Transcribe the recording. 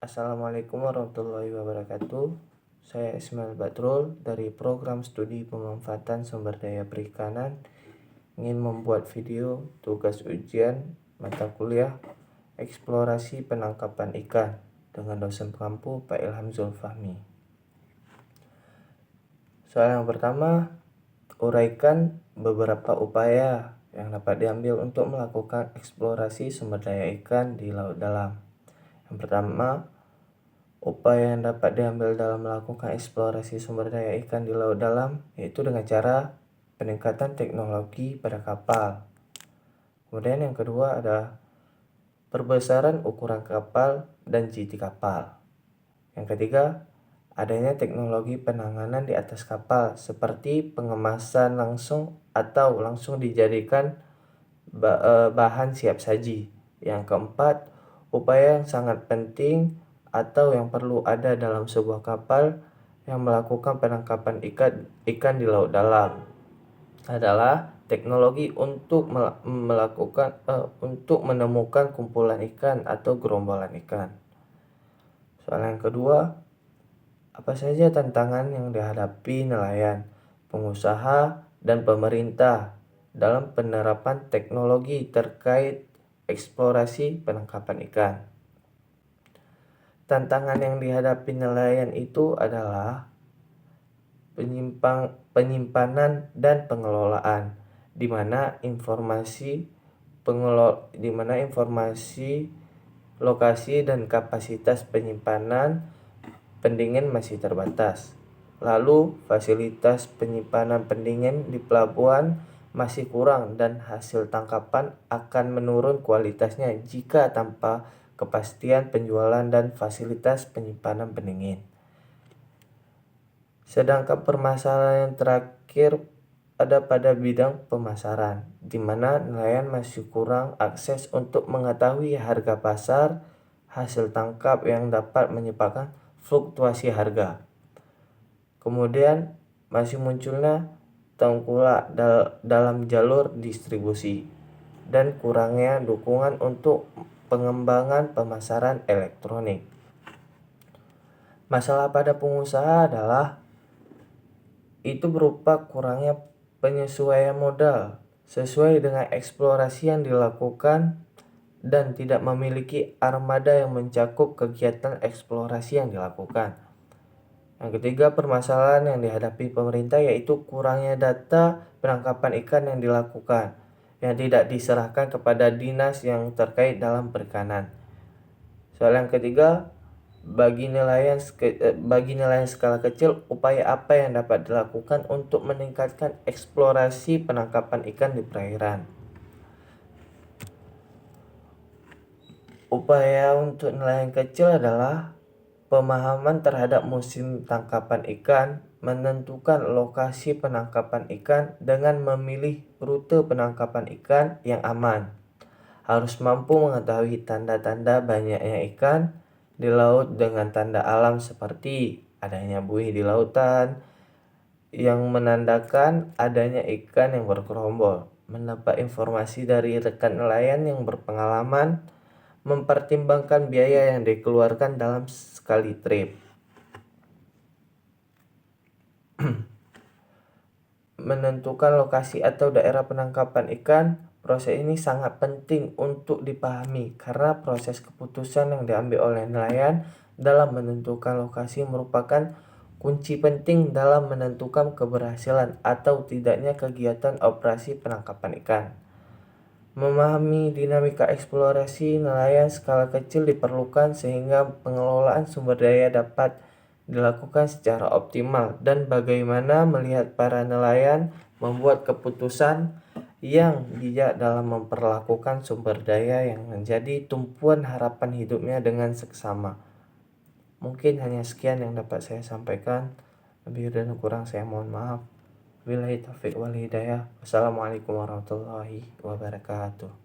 Assalamualaikum warahmatullahi wabarakatuh. Saya Ismail Badrul dari program studi pemanfaatan sumber daya perikanan ingin membuat video tugas ujian mata kuliah eksplorasi penangkapan ikan dengan dosen pengampu Pak Ilham Zulfahmi. Soal yang pertama, uraikan beberapa upaya yang dapat diambil untuk melakukan eksplorasi sumber daya ikan di laut dalam. Yang pertama, upaya yang dapat diambil dalam melakukan eksplorasi sumber daya ikan di laut dalam yaitu dengan cara peningkatan teknologi pada kapal. Kemudian yang kedua ada perbesaran ukuran kapal dan JT kapal. Yang ketiga, adanya teknologi penanganan di atas kapal seperti pengemasan langsung atau langsung dijadikan bahan siap saji. Yang keempat, upaya yang sangat penting atau yang perlu ada dalam sebuah kapal yang melakukan penangkapan ikan di laut dalam adalah teknologi untuk menemukan kumpulan ikan atau gerombolan ikan. Soal yang kedua, apa saja tantangan yang dihadapi nelayan, pengusaha, dan pemerintah dalam penerapan teknologi terkait eksplorasi penangkapan ikan? Tantangan yang dihadapi nelayan itu adalah penyimpanan dan pengelolaan, di mana informasi lokasi dan kapasitas penyimpanan pendingin masih terbatas. Lalu fasilitas penyimpanan pendingin di pelabuhan masih kurang dan hasil tangkapan akan menurun kualitasnya jika tanpa kepastian penjualan dan fasilitas penyimpanan pendingin. Sedangkan permasalahan yang terakhir ada pada bidang pemasaran, di mana nelayan masih kurang akses untuk mengetahui harga pasar hasil tangkap yang dapat menyebabkan fluktuasi harga. Kemudian masih munculnya tengkulak dalam jalur distribusi dan kurangnya dukungan untuk pengembangan pemasaran elektronik. Masalah pada pengusaha adalah itu berupa kurangnya penyesuaian modal sesuai dengan eksplorasi yang dilakukan dan tidak memiliki armada yang mencakup kegiatan eksplorasi yang dilakukan. Yang ketiga, permasalahan yang dihadapi pemerintah yaitu kurangnya data penangkapan ikan yang dilakukan yang tidak diserahkan kepada dinas yang terkait dalam perikanan. Soal yang ketiga, bagi nelayan skala kecil, upaya apa yang dapat dilakukan untuk meningkatkan eksplorasi penangkapan ikan di perairan? Upaya untuk nelayan kecil adalah pemahaman terhadap musim tangkapan ikan, menentukan lokasi penangkapan ikan dengan memilih rute penangkapan ikan yang aman. Harus mampu mengetahui tanda-tanda banyaknya ikan di laut dengan tanda alam seperti adanya buih di lautan yang menandakan adanya ikan yang bergerombol, mendapat informasi dari rekan nelayan yang berpengalaman, mempertimbangkan biaya yang dikeluarkan dalam sekali trip, menentukan lokasi atau daerah penangkapan ikan. Proses ini sangat penting untuk dipahami karena proses keputusan yang diambil oleh nelayan dalam menentukan lokasi merupakan kunci penting dalam menentukan keberhasilan atau tidaknya kegiatan operasi penangkapan ikan. Memahami dinamika eksplorasi nelayan skala kecil diperlukan sehingga pengelolaan sumber daya dapat dilakukan secara optimal dan bagaimana melihat para nelayan membuat keputusan yang bijak dalam memperlakukan sumber daya yang menjadi tumpuan harapan hidupnya dengan seksama. Mungkin hanya sekian yang dapat saya sampaikan. Lebih dan kurang saya mohon maaf. Wabillahi taufiq wal hidayah. Wassalamualaikum warahmatullahi wabarakatuh.